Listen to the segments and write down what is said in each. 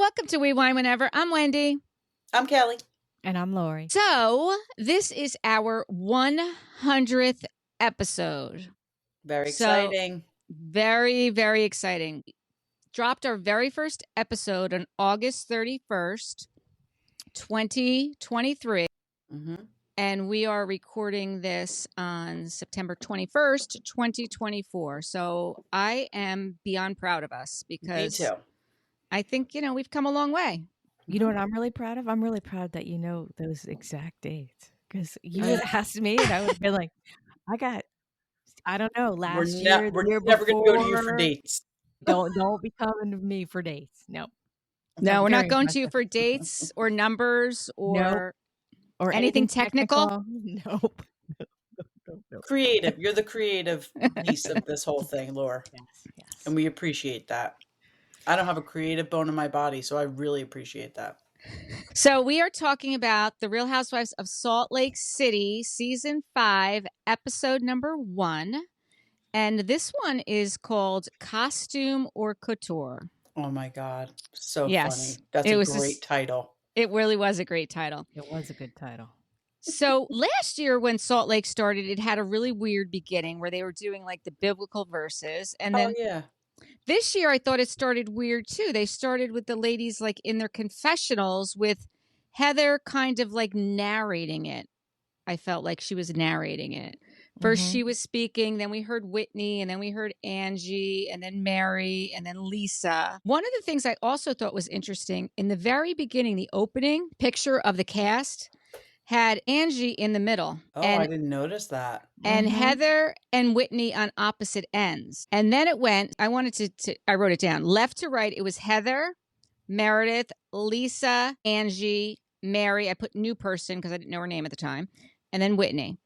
welcome to We Wine Whenever. I'm Wendy. I'm Kelly. And I'm Lori. So this is our 100th episode. Very exciting. Very, very exciting. Dropped our very first episode on August 31st, 2023. Mm-hmm. And we are recording this on September 21st, 2024. So I am beyond proud of us because Me too. I think, we've come a long way. You know what I'm really proud of? I'm really proud that you know those exact dates. Because you would ask me and I would be like, I don't know, last year, the year never before. going to go to you for dates. Don't be coming to me for dates. No. No, we're not going impressive. to you for dates or numbers or... Nope. Or anything technical? Nope. Creative. You're the creative piece of this whole thing, Laura. Yes. And we appreciate that. I don't have a creative bone in my body, so I really appreciate that. So we are talking about The Real Housewives of Salt Lake City, Season 5, Episode number 1. And this one is called Costume or Couture. Oh, my God. So Yes. funny. That's a great title. It really was a great title. It was a good title. So last year when Salt Lake started, it had a really weird beginning where they were doing like the biblical verses. And then this year I thought it started weird too. They started with the ladies like in their confessionals with Heather kind of like narrating it. I felt like she was narrating it. First she was speaking, then we heard Whitney, and then we heard Angie, and then Mary, and then Lisa. One of the things I also thought was interesting, in the very beginning, the opening picture of the cast had Angie in the middle. Oh, I didn't notice that. And Heather and Whitney on opposite ends. And then it went, I wrote it down, left to right, it was Heather, Meredith, Lisa, Angie, Mary. I put new person because I didn't know her name at the time. And then Whitney.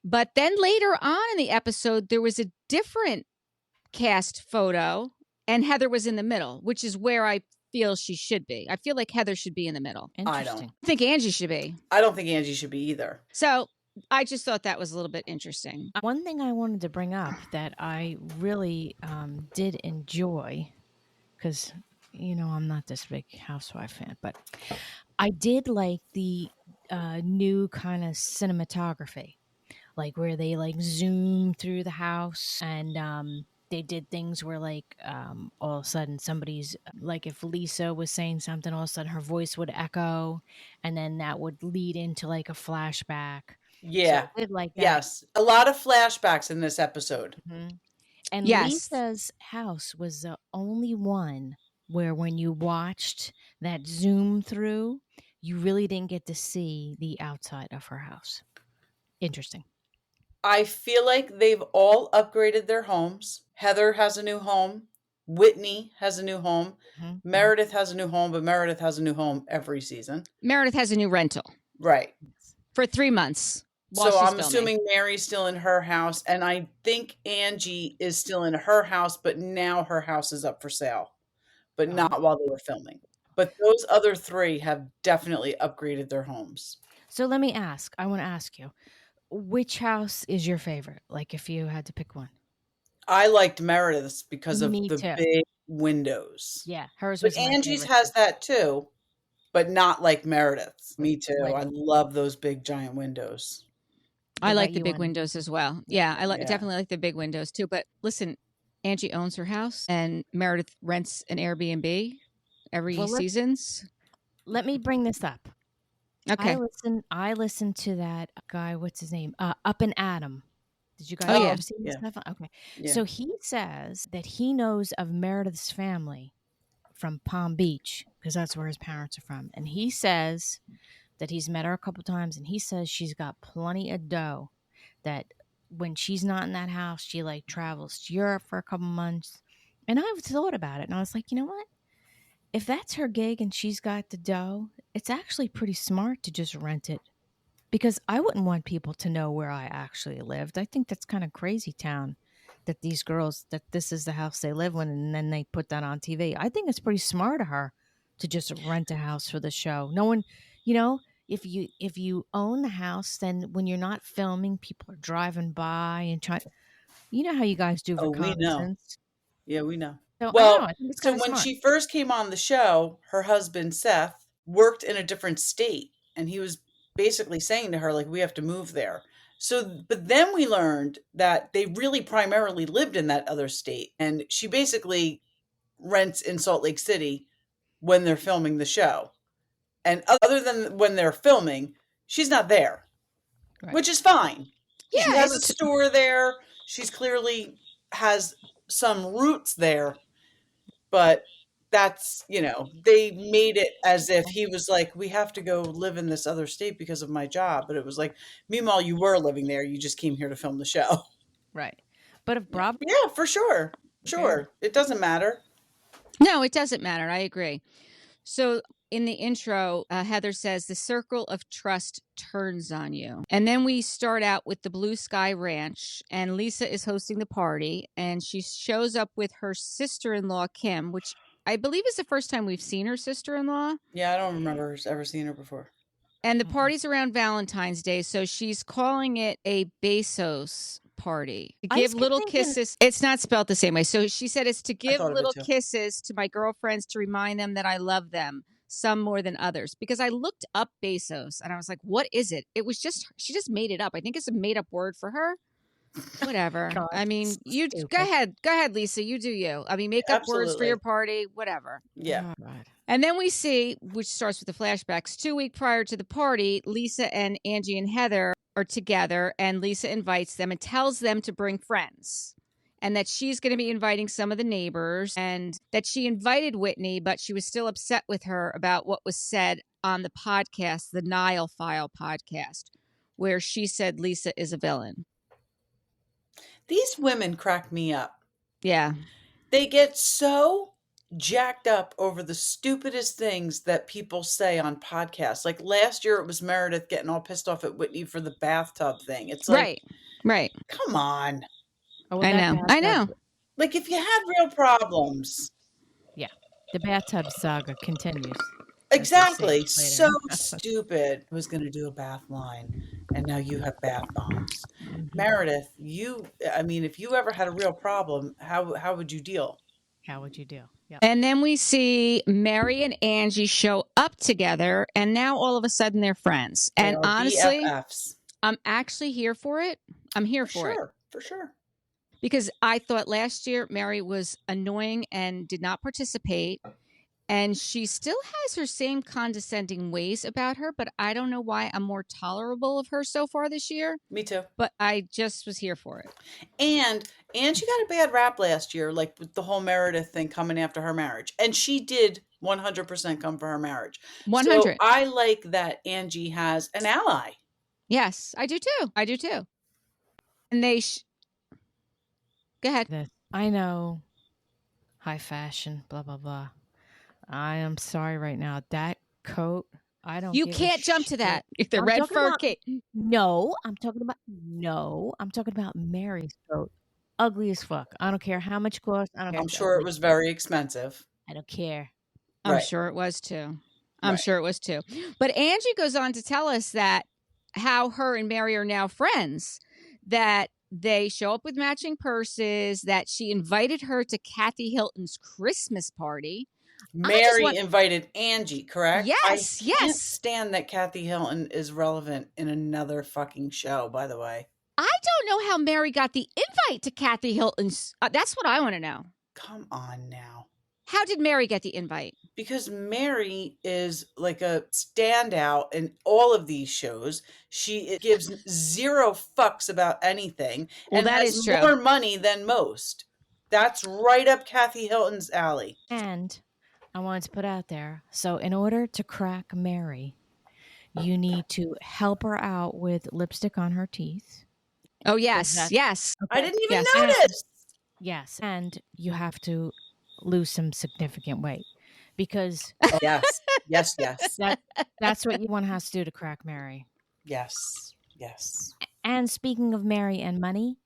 But then later on in the episode, there was a different cast photo and Heather was in the middle, which is where I feel she should be. I feel like Heather should be in the middle. I don't. I think Angie should be. I don't think Angie should be either. So I just thought that was a little bit interesting. One thing I wanted to bring up that I really did enjoy, because, I'm not this big Housewife fan, but I did like the new kind of cinematography. Like where they like zoom through the house and they did things where like all of a sudden somebody's like if Lisa was saying something, all of a sudden her voice would echo and then that would lead into like a flashback. Yeah. So I did like that. Yes. A lot of flashbacks in this episode. Mm-hmm. And Lisa's house was the only one where when you watched that zoom through, you really didn't get to see the outside of her house. Interesting. I feel like they've all upgraded their homes. Heather has a new home. Whitney has a new home. Mm-hmm. Meredith has a new home, but Meredith has a new home every season. Meredith has a new rental. Right. For 3 months. So I'm assuming Mary's still in her house. And I think Angie is still in her house, but now her house is up for sale. But not while they were filming. But those other 3 have definitely upgraded their homes. So let me ask. I want to ask you. Which house is your favorite? Like if you had to pick one. I liked Meredith's because of the big windows. Yeah, hers was. But Angie's has that too, but not like Meredith's. Me too. I love those big giant windows. I like the big windows as well. Yeah, definitely like the big windows too. But listen, Angie owns her house and Meredith rents an Airbnb every seasons. Let me bring this up. Okay. I listened to that guy. What's his name? Up and Adam. Did you guys ever see this stuff? Okay. Yeah. So he says that he knows of Meredith's family from Palm Beach because that's where his parents are from. And he says that he's met her a couple times and he says she's got plenty of dough that when she's not in that house, she like travels to Europe for a couple months. And I've thought about it and I was like, you know what? If that's her gig and she's got the dough, it's actually pretty smart to just rent it because I wouldn't want people to know where I actually lived. I think that's kind of crazy town that these girls, that this is the house they live in and then they put that on TV. I think it's pretty smart of her to just rent a house for the show. No one, if you own the house, then when you're not filming, people are driving by and trying, how you guys do reconnaissance. We know. Yeah, we know. So well, I don't know. I think it's so when smart. she first came on the show, her husband Seth worked in a different state, and he was basically saying to her, like, we have to move there. So, but then we learned that they really primarily lived in that other state, and she basically rents in Salt Lake City when they're filming the show. And other than when they're filming, she's not there, right, which is fine. Yeah, she has a store there. She's clearly has some roots there, but that's, they made it as if he was like, we have to go live in this other state because of my job. But it was like, meanwhile, you were living there. You just came here to film the show. Right. But if Bravo. Yeah, for sure. Sure. It doesn't matter. No, it doesn't matter. I agree. So in the intro, Heather says the circle of trust turns on you. And then we start out with the Blue Sky Ranch, and Lisa is hosting the party, and she shows up with her sister-in-law, Kim, which I believe is the first time we've seen her sister-in-law. Yeah, I don't remember ever seeing her before. And the party's around Valentine's Day, so she's calling it a Bezos party. To give little kisses. It's not spelled the same way. So she said it's to give little kisses to my girlfriends to remind them that I love them, some more than others. Because I looked up Bezos and I was like, what is it? It was just, she just made it up. I think it's a made up word for her. Whatever. God, I mean, you go ahead, Lisa. You do you. I mean, make up words for your party, whatever. Yeah. Oh, right. And then we see, which starts with the flashbacks, 2 weeks prior to the party, Lisa and Angie and Heather are together, and Lisa invites them and tells them to bring friends, and that she's going to be inviting some of the neighbors, and that she invited Whitney, but she was still upset with her about what was said on the podcast, the Nile File podcast, where she said Lisa is a villain. These women crack me up. Yeah. They get so jacked up over the stupidest things that people say on podcasts. Like last year, it was Meredith getting all pissed off at Whitney for the bathtub thing. It's like, right. Come on. Oh, well, I know. Like if you had real problems. Yeah. The bathtub saga continues. Exactly. So stupid. I was going to do a bath line, and now you have bath bombs. Meredith, if you ever had a real problem, how would you deal? How would you deal? Yep. And then we see Mary and Angie show up together, and now all of a sudden they're friends. And honestly, BFFs. I'm actually here for it. I'm here for it. For sure. Because I thought last year Mary was annoying and did not participate. And she still has her same condescending ways about her, but I don't know why I'm more tolerable of her so far this year. Me too. But I just was here for it. And she got a bad rap last year, like with the whole Meredith thing coming after her marriage. And she did 100% come for her marriage. 100. So I like that Angie has an ally. Yes, I do too. And they... Go ahead. I know. High fashion, blah, blah, blah. I am sorry right now. That coat, I don't. You can't jump to that. If the red fur cape. No, I'm talking about Mary's coat. Ugly as fuck. I don't care how much cost. I'm sure it was very expensive. I don't care. I'm sure it was too. But Angie goes on to tell us that how her and Mary are now friends, that they show up with matching purses, that she invited her to Kathy Hilton's Christmas party. Mary invited Angie, correct? Yes, I can't stand that Kathy Hilton is relevant in another fucking show, by the way. I don't know how Mary got the invite to Kathy Hilton's. That's what I want to know. Come on now. How did Mary get the invite? Because Mary is like a standout in all of these shows. She gives zero fucks about anything. Well, and that has is true. More money than most. That's right up Kathy Hilton's alley. And I wanted to put out there, so in order to crack Mary, you need to help her out with lipstick on her teeth. Oh, yes, yes. Okay. I didn't even notice. Yes, and you have to lose some significant weight because yes. That's what one has to do to crack Mary. Yes. And speaking of Mary and money,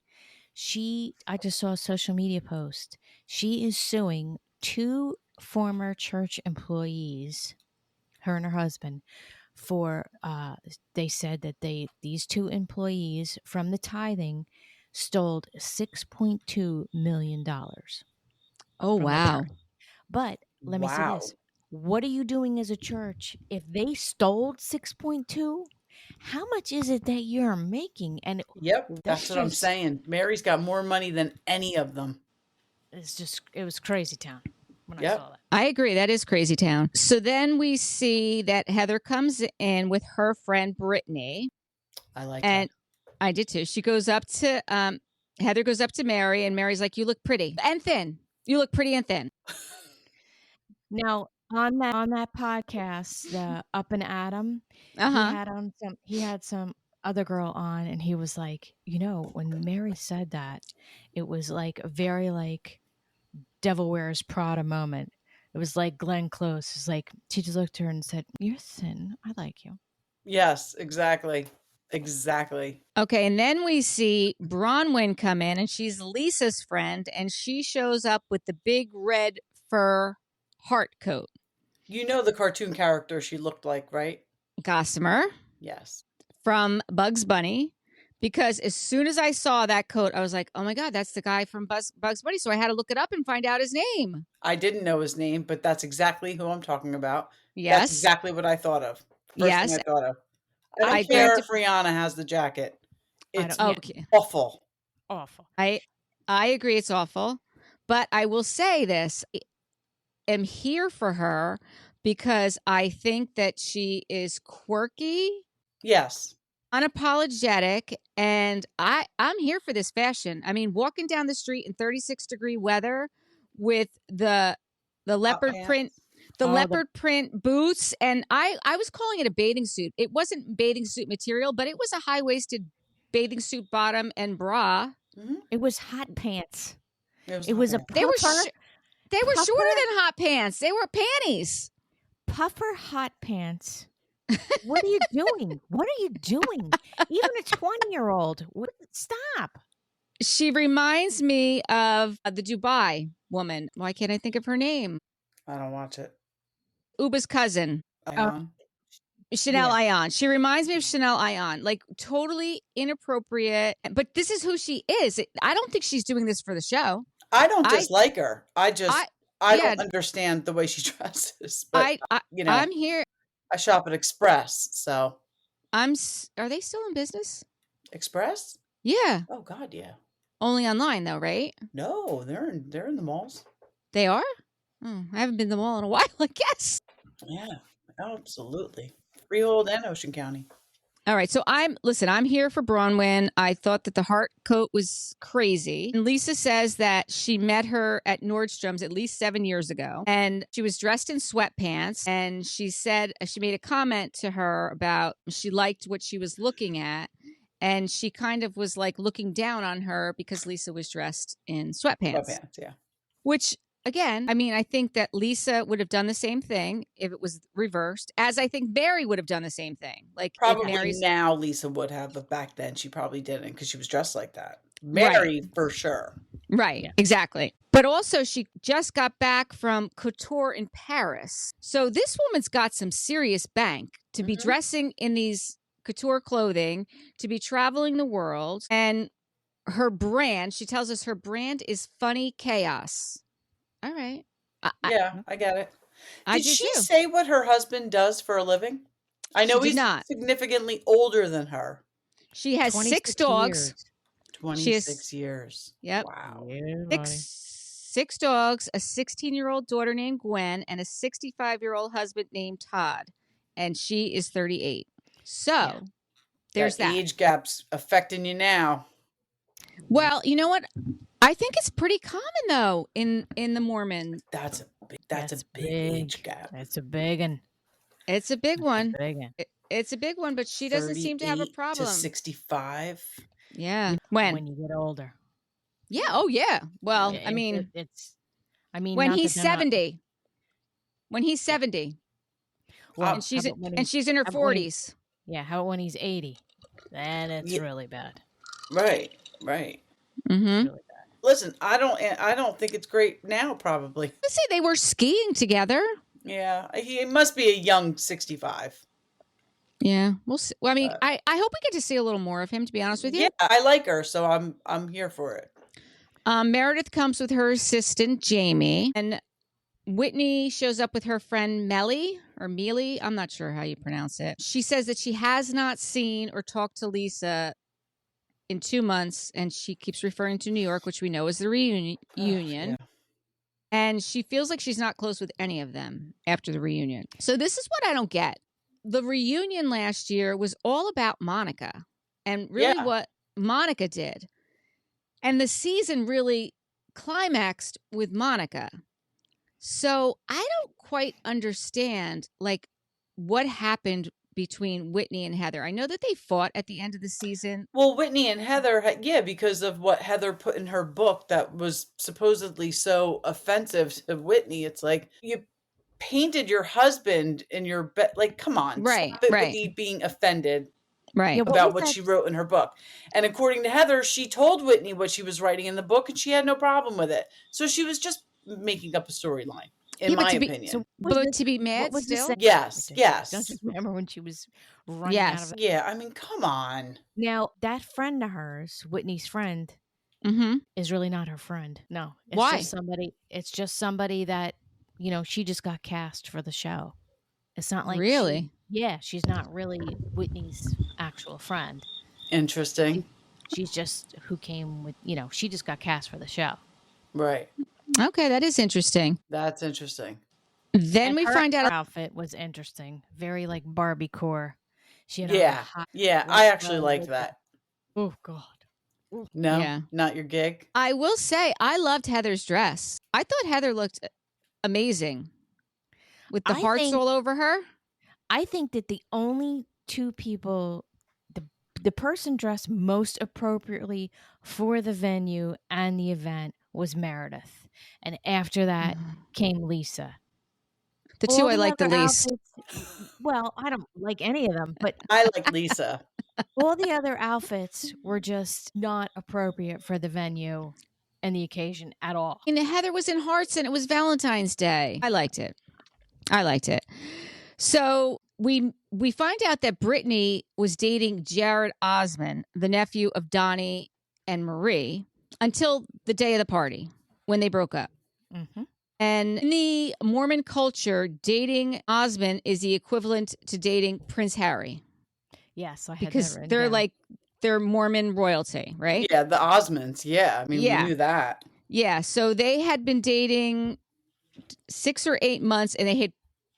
I just saw a social media post. She is suing 2 former church employees, her and her husband, for they said that these 2 employees from the tithing stole $6.2 million. Oh, wow. But let me say this. What are you doing as a church? If they stole 6.2, how much is it that you're making? And that's what I'm saying. Mary's got more money than any of them. It was crazy town when I saw that. I agree. That is crazy town. So then we see that Heather comes in with her friend Britani. I like and her. I did too. She goes up to Heather goes up to Mary, and Mary's like, "You look pretty and thin. You look pretty and thin." Now on that podcast, the Up and Adam, he had some other girl on, and he was like, when Mary said that, it was like a very like Devil Wears Prada moment. It was like Glenn Close. It's like she just looked at her and said, "You're thin. I like you." Yes, exactly. Exactly. Okay, and then we see Bronwyn come in, and she's Lisa's friend, and she shows up with the big red fur heart coat. You know the cartoon character she looked like, right? Gossamer. Yes. From Bugs Bunny. Because as soon as I saw that coat, I was like, oh my God, that's the guy from Bugs Bunny. So I had to look it up and find out his name. I didn't know his name, but that's exactly who I'm talking about. Yes. That's exactly what I thought of. First thing I thought of. I don't care if Rihanna has the jacket. It's awful. Awful. I agree it's awful. But I will say this. I am here for her because I think that she is quirky. Yes. Unapologetic, and I'm here for this fashion. I mean, walking down the street in 36-degree weather with the leopard print, leopard print boots, and I was calling it a bathing suit. It wasn't bathing suit material, but it was a high-waisted bathing suit bottom and bra. Mm-hmm. It was hot pants. It was a they were shorter than hot pants. They were panties. Puffer hot pants. What are you doing? What are you doing? Even a 20-year-old. Stop. She reminds me of the Dubai woman. Why can't I think of her name? I don't watch it. Uba's cousin. Chanel Ayan. She reminds me of Chanel Ayan. Like totally inappropriate. But this is who she is. I don't think she's doing this for the show. I don't dislike her. I don't understand the way she dresses. But I'm here. I shop at Express, so. Are they still in business? Express? Yeah. Oh God, yeah. Only online though, right? No, they're in the malls. They are? Oh, I haven't been to the mall in a while, I guess. Yeah, absolutely. Freehold and Ocean County. All right, so I'm here for Bronwyn. I thought that the heart coat was crazy. And Lisa says that she met her at Nordstrom's at least 7 years ago, and she was dressed in sweatpants. And she said she made a comment to her about she liked what she was looking at, and she kind of was like looking down on her because Lisa was dressed in sweatpants. Sweatpants, yeah. Which. Again, I mean, I think that Lisa would have done the same thing if it was reversed, as I think Mary would have done the same thing. Like probably now Lisa would have, but back then she probably didn't because she was dressed like that. Mary, for sure. Right, yeah. Exactly. But also she just got back from couture in Paris. So this woman's got some serious bank to be dressing in these couture clothing, to be traveling the world. And her brand, she tells us her brand is Funny Chaos. All right. I get it. Did she too. say what her husband does for a living? I know he's significantly older than her. She has 6 dogs. 26 years. Yep. Wow. Yeah, six dogs, a 16-year-old daughter named Gwen, and a 65-year-old husband named Todd. And she is 38. So there's that. Age gap's affecting you now. Well, you know what? I think it's pretty common though in the Mormon. That's a big age gap. It's a big one. It's a big one. It's a big one, but she doesn't seem to have a problem. To 65. Yeah. When you get older. Yeah. Oh yeah. Well, I mean, when he's 70. When he's 70. Well, and she's in her 40s. How about when he's 80? Then it's really bad. Right. Mm-hmm. Really bad. Listen, I don't think it's great now. Probably. Let's say they were skiing together. Yeah, he must be a young 65. Yeah, we'll see. Well, I mean, I hope we get to see a little more of him. To be honest with you, yeah, I like her, so I'm here for it. Meredith comes with her assistant, Jaime, and Whitney shows up with her friend Meili or Meili. I'm not sure how you pronounce it. She says that she has not seen or talked to Lisa in 2 months, and she keeps referring to New York, which we know is the reunion. Yeah. And she feels like she's not close with any of them after the reunion. So this is what I don't get. The reunion last year was all about Monica and really what Monica did. And the season really climaxed with Monica. So I don't quite understand, like, what happened between Whitney and Heather. I know that they fought at the end of the season. Well, Whitney and Heather, because of what Heather put in her book that was supposedly so offensive to Whitney. It's like, you painted your husband in your bed. Like, come on. Right. Stop it with the being offended. Right. About what she wrote in her book. And according to Heather, she told Whitney what she was writing in the book and she had no problem with it. So she was just making up a storyline, in my opinion. But to be mad still? Yes. Don't you remember when she was running out of it? Yeah, I mean, come on. Now, that friend of hers, Whitney's friend, is really not her friend. No. Why? It's just somebody that, she just got cast for the show. It's not like really. She's not really Whitney's actual friend. Interesting. She's just who came with, she just got cast for the show. Right. Okay, that is interesting. That's interesting. Then we find out her outfit was interesting. Very like Barbie core. She had I actually liked that. Oh God. No, not your gig. I will say I loved Heather's dress. I thought Heather looked amazing with the hearts all over her. I think that the only two people, the person dressed most appropriately for the venue and the event was Meredith. And after that came Lisa. The two I like the least. Well, I don't like any of them, but I like Lisa. All the other outfits were just not appropriate for the venue and the occasion at all. And Heather was in hearts and it was Valentine's Day. I liked it. So we find out that Britani was dating Jared Osmond, the nephew of Donnie and Marie, until the day of the party when they broke up. Mm-hmm. And in the Mormon culture, dating Osmond is the equivalent to dating Prince Harry. Yes, I had because that they're down. like they're Mormon royalty, right? Yeah, the Osmonds. Yeah, I mean, we knew that. Yeah, so they had been dating 6 or 8 months, and they had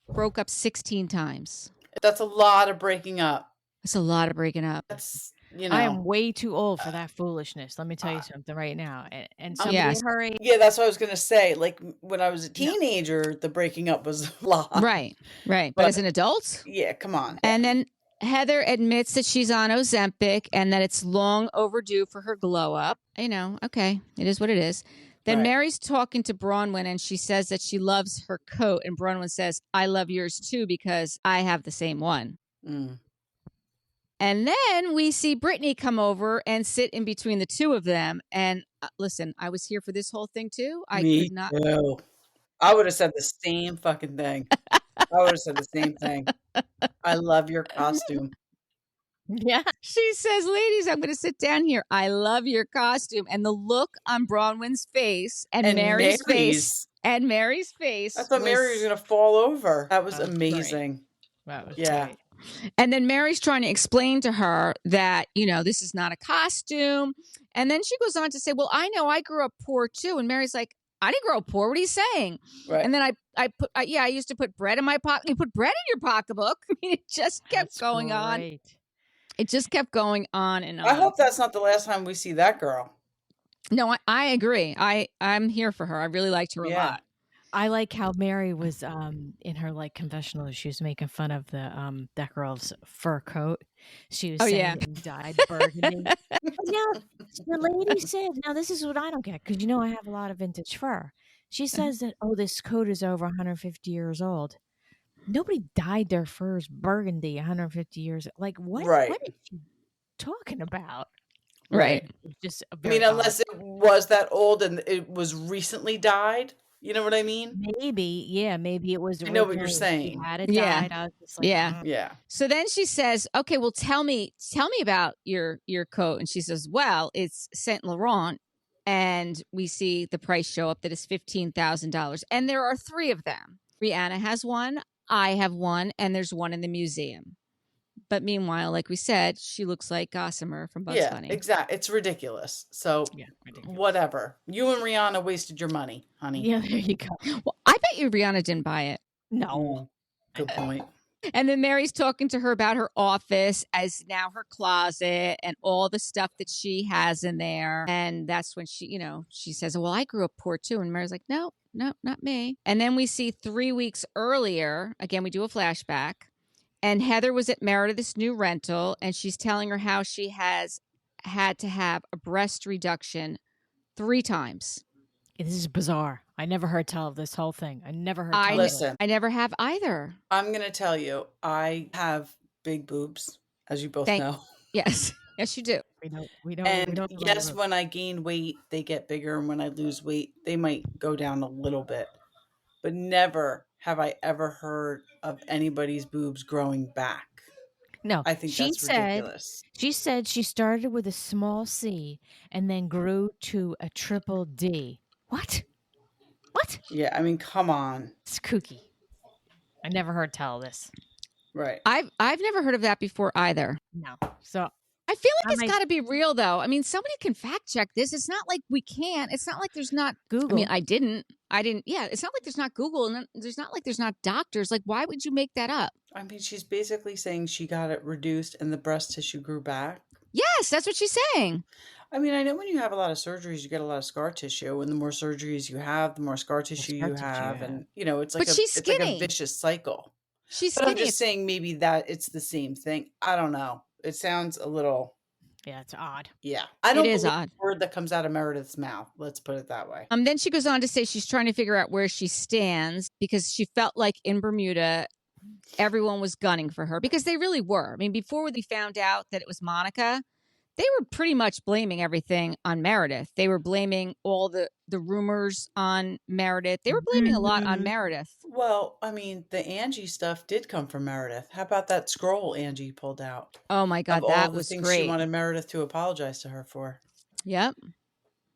broke up 16 times. That's a lot of breaking up. That's a lot of breaking up. That's, I am way too old for that foolishness. Let me tell you something right now. And somebody yes. hurry. Yeah, that's what I was going to say. Like when I was a teenager, the breaking up was a lot. Right. But as an adult? Yeah, come on. And then Heather admits that she's on Ozempic and that it's long overdue for her glow up. Okay, it is what it is. Then Mary's talking to Bronwyn and she says that she loves her coat. And Bronwyn says, I love yours too because I have the same one. Mm. And then we see Britani come over and sit in between the two of them. And listen, I was here for this whole thing too. Me too. I would have said the same fucking thing. I would have said the same thing. I love your costume. Yeah. She says, ladies, I'm going to sit down here. I love your costume. And the look on Bronwyn's face and Mary's face. And Mary's face. I thought Mary was going to fall over. That was amazing. That was great. And then Mary's trying to explain to her that, this is not a costume. And then she goes on to say, well, I know I grew up poor too. And Mary's like, I didn't grow up poor. What are you saying? Right. And then I used to put bread in my pocket. You put bread in your pocketbook. I mean, it just kept going on. It just kept going on and on. I hope that's not the last time we see that girl. No, I agree. I'm here for her. I really liked her a lot. I like how Mary was in her like confessional. She was making fun of the that girl's fur coat. She was saying that he dyed burgundy. Now the lady said, "Now this is what I don't get because I have a lot of vintage fur." She says that this coat is over 150 years old. Nobody dyed their furs burgundy 150 years. Like what? Right. What is she talking about? Right. Just unless it was that old and it was recently dyed. You know what I mean? Maybe, yeah. Maybe it was. I know what you're saying. She had it dyed. I was just like, yeah. So then she says, "Okay, well, tell me about your coat." And she says, "Well, it's Saint Laurent, And we see the price show up that is $15,000. And there are 3 of them. Rihanna has one, I have one, and there's one in the museum. But meanwhile, like we said, she looks like Gossamer from Bugs Bunny. Yeah, exactly. It's ridiculous. So, whatever. You and Rihanna wasted your money, honey. Yeah, there you go. Well, I bet you Rihanna didn't buy it. No. Good point. And then Mary's talking to her about her office as now her closet and all the stuff that she has in there. And that's when she, she says, well, I grew up poor too. And Mary's like, no, not me. And then we see 3 weeks earlier, again, we do a flashback. And Heather was at Meredith's new rental, and she's telling her how she has had to have a breast reduction 3 times. This is bizarre. I never heard tell of this whole thing. I never heard tell Listen, I never have either. I'm going to tell you, I have big boobs, as you both know. Yes. Yes, you do. We don't. And yes, when I gain weight, they get bigger. And when I lose weight, they might go down a little bit. But never have I ever heard of anybody's boobs growing back. No, I think that's ridiculous. She said she started with a small C and then grew to a triple D. What? Yeah, I mean, come on. It's kooky. I never heard tell of this. Right. I've never heard of that before either. No. So I feel like it's got to be real, though. I mean, somebody can fact check this. It's not like we can't. It's not like there's not Google. I mean, I didn't. Yeah, it's not like there's not Google, and there's not like there's not doctors. Like, why would you make that up? I mean, she's basically saying she got it reduced and the breast tissue grew back. Yes, that's what she's saying. I mean, I know when you have a lot of surgeries, you get a lot of scar tissue, and the more surgeries you have, the more scar tissue you have, and it's like it's like a vicious cycle. She's but skinny. I'm just saying maybe that it's the same thing. I don't know. It sounds a little. Yeah, it's odd. Yeah, I don't. It is believe odd. the word that comes out of Meredith's mouth. Let's put it that way. Then she goes on to say she's trying to figure out where she stands because she felt like in Bermuda, everyone was gunning for her because they really were. I mean, before we found out that it was Monica, they were pretty much blaming everything on Meredith. They were blaming all the rumors on Meredith. They were blaming a lot on Meredith. Well, I mean, the Angie stuff did come from Meredith. How about that scroll Angie pulled out? Oh my God, that was great. She wanted Meredith to apologize to her for. Yep.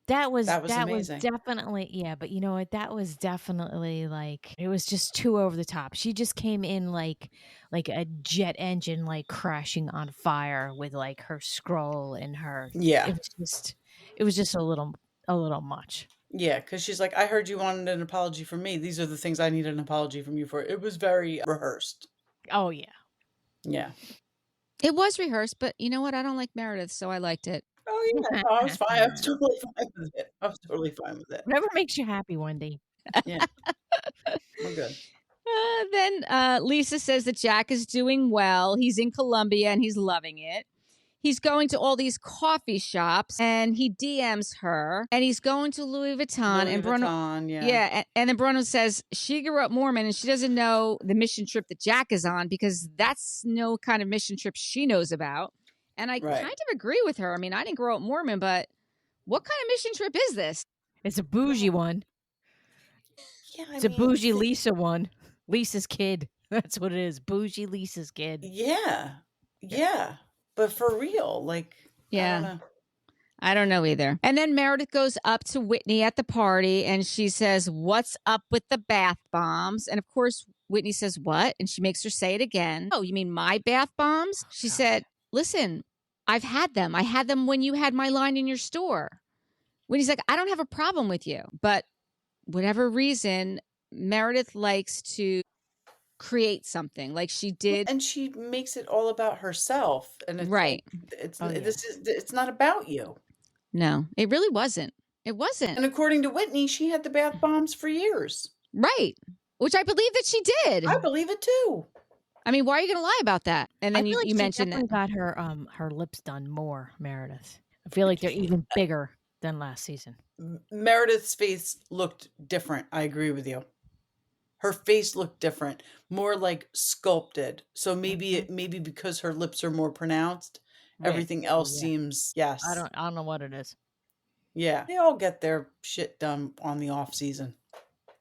That was amazing. Definitely, yeah, but you know what? That was definitely like, it was just too over the top. She just came in like a jet engine, like crashing on fire with like her scroll and her. Yeah. It was just a little much. Yeah, because she's like, I heard you wanted an apology from me. These are the things I need an apology from you for. It was very rehearsed. Oh, yeah. Yeah. It was rehearsed, but you know what? I don't like Meredith, so I liked it. Oh, yeah. No, I was fine. I was totally fine with it. Whatever makes you happy, Wendy. Yeah. We're good. Then Lisa says that Jack is doing well. He's in Colombia and he's loving it. He's going to all these coffee shops and he DMs her and he's going to Louis Vuitton. And then Bronwyn says she grew up Mormon and she doesn't know the mission trip that Jack is on because that's no kind of mission trip she knows about. And I kind of agree with her. I mean, I didn't grow up Mormon, but what kind of mission trip is this? It's a bougie one. Yeah, it's a bougie Lisa one. Lisa's kid. That's what it is. Bougie Lisa's kid. Yeah. Yeah. But for real, like, yeah. I don't know either. And then Meredith goes up to Whitney at the party and she says, what's up with the bath bombs? And of course, Whitney says, what? And she makes her say it again. Oh, you mean my bath bombs? She said, listen, I've had them. I had them when you had my line in your store. Whitney's like, I don't have a problem with you. But whatever reason, Meredith likes to create something like she did. And she makes it all about herself. And it's it's not about you. No, it really wasn't. It wasn't. And according to Whitney, she had the bath bombs for years. Right. Which I believe that she did. I believe it too. I mean, why are you going to lie about that? And then you mentioned that. Got her lips done more, Meredith. I feel like they're even bigger than last season. Meredith's face looked different. I agree with you. Her face looked different, more like sculpted. So maybe because her lips are more pronounced, everything else seems I don't know what it is. Yeah, they all get their shit done on the off season.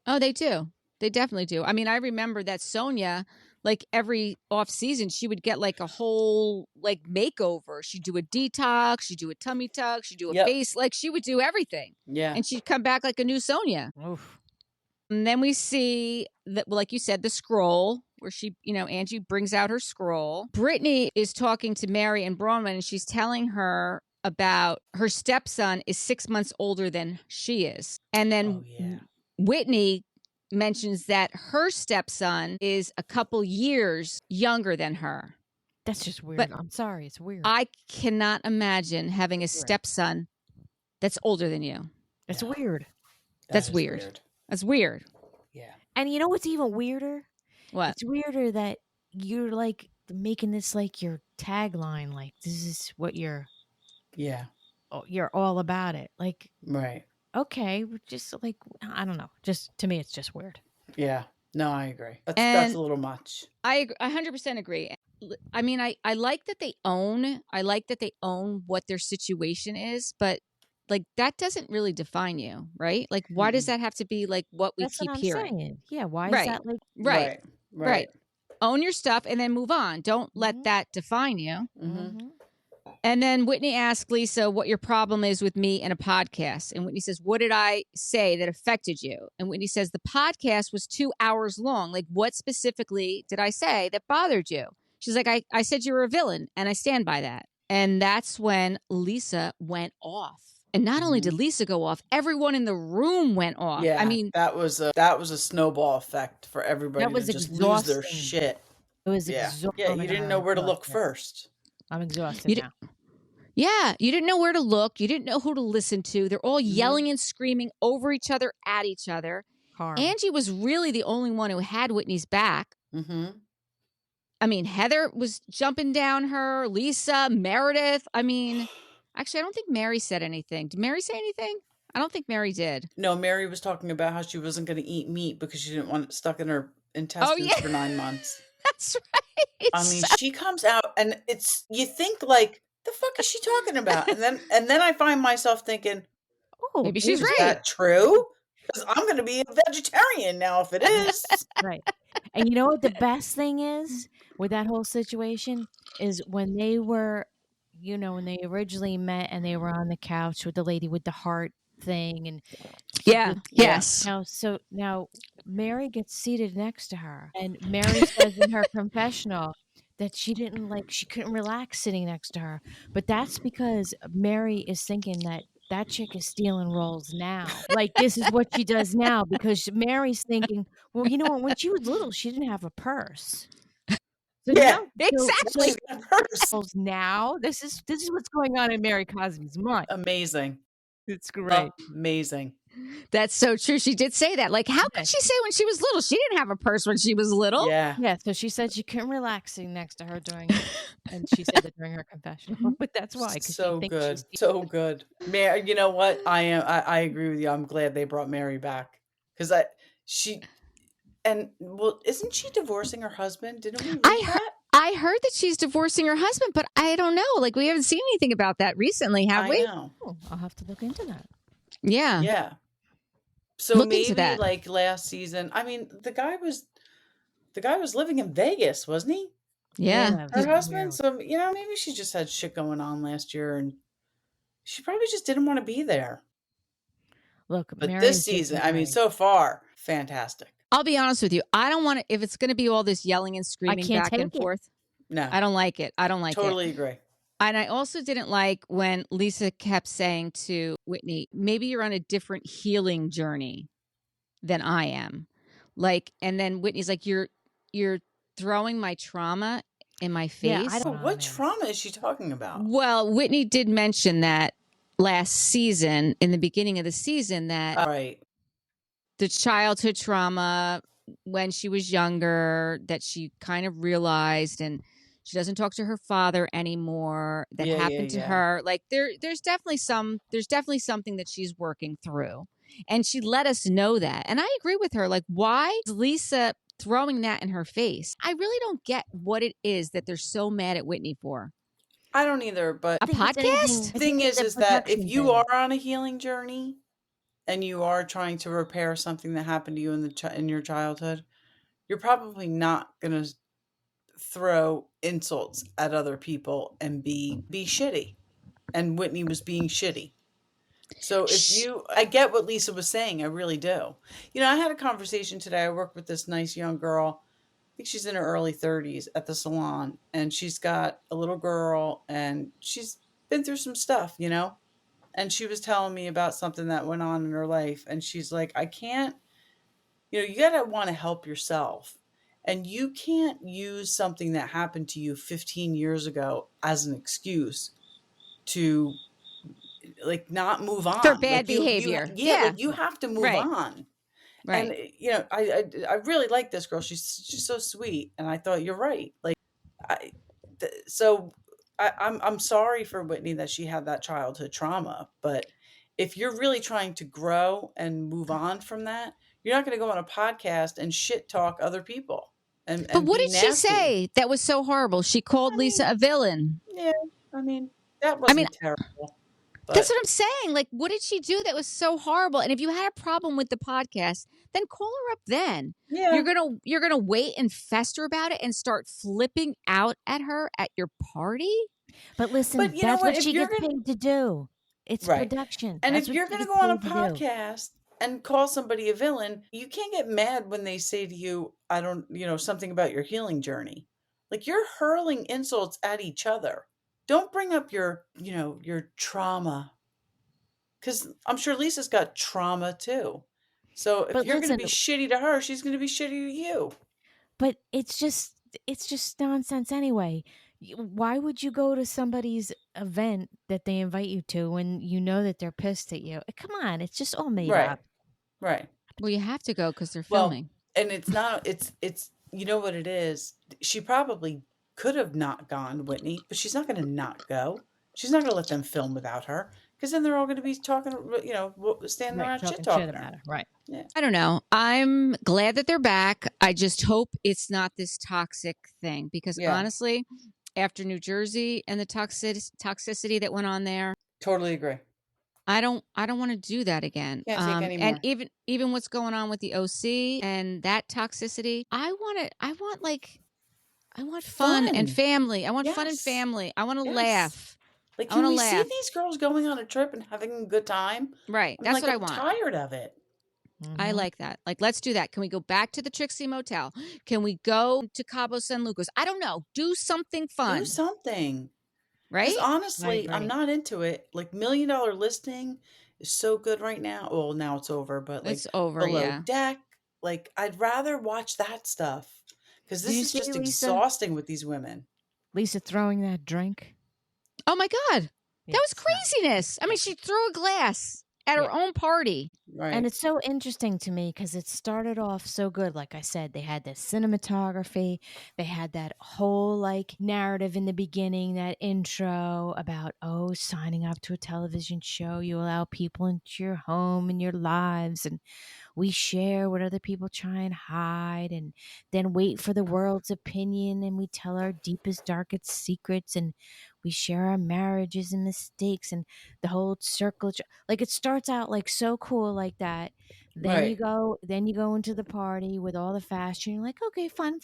Oh, they do. They definitely do. I mean, I remember that Sonia like every off season, she would get like a whole like makeover. She'd do a detox, she'd do a tummy tuck, she'd do a face, like she would do everything. Yeah. And she'd come back like a new Sonia. Oof. And then we see that, like you said, the scroll where she, Angie brings out her scroll. Britani is talking to Mary and Bronwyn, and she's telling her about her stepson is 6 months older than she is. And then Whitney mentions that her stepson is a couple years younger than her. That's just weird. But I'm sorry, it's weird. I cannot imagine having a stepson that's older than you. That's weird. That's weird. That's weird. Yeah. And you know what's even weirder? What? It's weirder that you're like making this like your tagline, like this is what you're all about it. Like, right. Okay, just like, I don't know. Just to me, it's just weird. Yeah. No, I agree. That's a little much. I 100% agree. I mean, I like that they own. I like that they own what their situation is, but like that doesn't really define you, right? Like, why does that have to be like what we keep hearing? Saying. Yeah, why is that like right? Own your stuff and then move on. Don't let that define you. Mm-hmm. And then Whitney asked Lisa what your problem is with me and a podcast. And Whitney says, what did I say that affected you? And Whitney says, the podcast was 2 hours long. Like, what specifically did I say that bothered you? She's like, I said you were a villain, and I stand by that. And that's when Lisa went off. And not only did Lisa go off, everyone in the room went off. Yeah, I mean, that was a snowball effect for everybody to just lose their shit. It was exhausting. Yeah, you didn't know where to look first. I'm exhausted now. Yeah, you didn't know where to look. You didn't know who to listen to. They're all yelling and screaming over each other, at each other. Horrible. Angie was really the only one who had Whitney's back. Mm-hmm. I mean, Heather was jumping down her, Lisa, Meredith. I mean, actually, I don't think Mary said anything. Did Mary say anything? I don't think Mary did. No, Mary was talking about how she wasn't going to eat meat because she didn't want it stuck in her intestines for 9 months. That's right. I mean, she comes out and you think like, the fuck is she talking about? And then I find myself thinking, oh, maybe she's right. Is that true? Because I'm going to be a vegetarian now if it is. Right. And you know what the best thing is with that whole situation is when they were, when they originally met and they were on the couch with the lady with the heart thing and yes. Now Mary gets seated next to her and Mary says in her confessional that she couldn't relax sitting next to her. But that's because Mary is thinking that chick is stealing rolls now. Like, this is what she does now because Mary's thinking, well, you know what? When she was little, she didn't have a purse. So exactly. Now, this is what's going on in Mary Cosby's mind. Amazing. It's great. Amazing. That's so true. She did say that. Like, how could she say when she was little? She didn't have a purse when she was little. Yeah. Yeah. So she said she couldn't relax sitting next to her and she said that during her confessional. But that's why. So good. So good. Mary, you know what? I agree with you. I'm glad they brought Mary back. Because isn't she divorcing her husband? Didn't we read that? I heard that she's divorcing her husband, but I don't know. Like, we haven't seen anything about that recently, have we? I know. Oh, I'll have to look into that. Yeah. Yeah. So maybe like last season, I mean, the guy was living in Vegas, wasn't he? Yeah. Her husband. So, maybe she just had shit going on last year and she probably just didn't want to be there. Look, but this season, I mean, so far, fantastic. I'll be honest with you. I don't want to, if it's going to be all this yelling and screaming back and forth. No. I don't like it. Totally agree. And I also didn't like when Lisa kept saying to Whitney, maybe you're on a different healing journey than I am. Like, and then Whitney's like, you're throwing my trauma in my face. Yeah, I don't know. What trauma is she talking about? Well, Whitney did mention that last season, in the beginning of the season, that the childhood trauma when she was younger that she kind of realized, and she doesn't talk to her father anymore. That happened to her. Like there's definitely something that she's working through, and she let us know that. And I agree with her. Like, why is Lisa throwing that in her face? I really don't get what it is that they're so mad at Whitney for. I don't either. But a podcast. The thing is that if you are on a healing journey and you are trying to repair something that happened to you in your childhood, you're probably not gonna throw insults at other people and be shitty. And Whitney was being shitty. So I get what Lisa was saying. I really do. I had a conversation today. I work with this nice young girl. I think she's in her early 30s at the salon, and she's got a little girl, and she's been through some stuff, and she was telling me about something that went on in her life. And she's like, I can't, you got to want to help yourself. And you can't use something that happened to you 15 years ago as an excuse to like not move on for bad behavior. Like you have to move on. Right. And I really like this girl. She's so sweet. And I thought, you're right. Like I'm sorry for Whitney that she had that childhood trauma, but if you're really trying to grow and move on from that, you're not going to go on a podcast and shit talk other people. But what did she say that was so horrible? She called Lisa a villain. Yeah, that wasn't terrible. But that's what I'm saying. Like, what did she do that was so horrible? And if you had a problem with the podcast, then call her up then. Yeah. You're gonna wait and fester about it and start flipping out at her at your party? But listen, that's what she gets paid to do. It's production. And if you're gonna go on a podcast and call somebody a villain, you can't get mad when they say to you, I don't, something about your healing journey. Like, you're hurling insults at each other. Don't bring up your trauma. Because I'm sure Lisa's got trauma too. So if you're going to be shitty to her, she's going to be shitty to you. But it's just nonsense anyway. Why would you go to somebody's event that they invite you to when you know that they're pissed at you? Come on, it's just all made up. Right. Well, you have to go because they're filming. And it's not, it's you know what it is? She probably could have not gone, Whitney, but she's not going to not go. She's not going to let them film without her, because then they're all going to be talking, standing around shit talking about her. Right. Yeah. I don't know. I'm glad that they're back. I just hope it's not this toxic thing, because honestly, after New Jersey and the toxicity that went on there, totally agree. I don't want to do that again. Can't take any more. And even what's going on with the OC and that toxicity, I want fun and family. I want fun and family. I want to laugh. Like, can we see these girls going on a trip and having a good time? Right. That's what I want. I'm tired of it. Mm-hmm. I like that. Like, let's do that. Can we go back to the Trixie Motel? Can we go to Cabo San Lucas? I don't know. Do something fun. Do something. Right? Because honestly, I'm not into it. Like, $1 Million Listing is so good right now. Well, now it's over, but like, it's over. Below Deck. Like, I'd rather watch that stuff, because this is just exhausting with these women. Lisa throwing that drink. Oh my God. That was craziness. I mean, she threw a glass at her own party. Right. And it's so interesting to me because it started off so good. Like I said, they had the cinematography. They had that whole narrative in the beginning, that intro about, signing up to a television show. You allow people into your home and your lives, and we share what other people try and hide, and then wait for the world's opinion, and we tell our deepest, darkest secrets, and we share our marriages and mistakes, and the whole circle. It starts out so cool like that. Then you go into the party with all the fashion. You're like, okay, fun.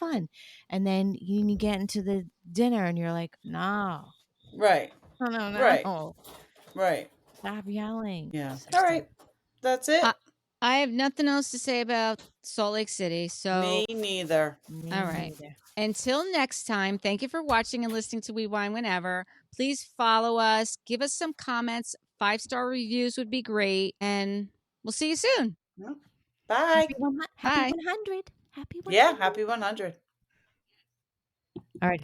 And then you get into the dinner and you're like, no. Right. No. Right. Stop yelling. Yeah. All right. That's it. I have nothing else to say about Salt Lake City. So Me neither. All right. Until next time, thank you for watching and listening to We Wine Whenever. Please follow us. Give us some comments. 5-star reviews would be great. And we'll see you soon. Bye. Happy 100. Happy 100. Yeah, happy 100. All right.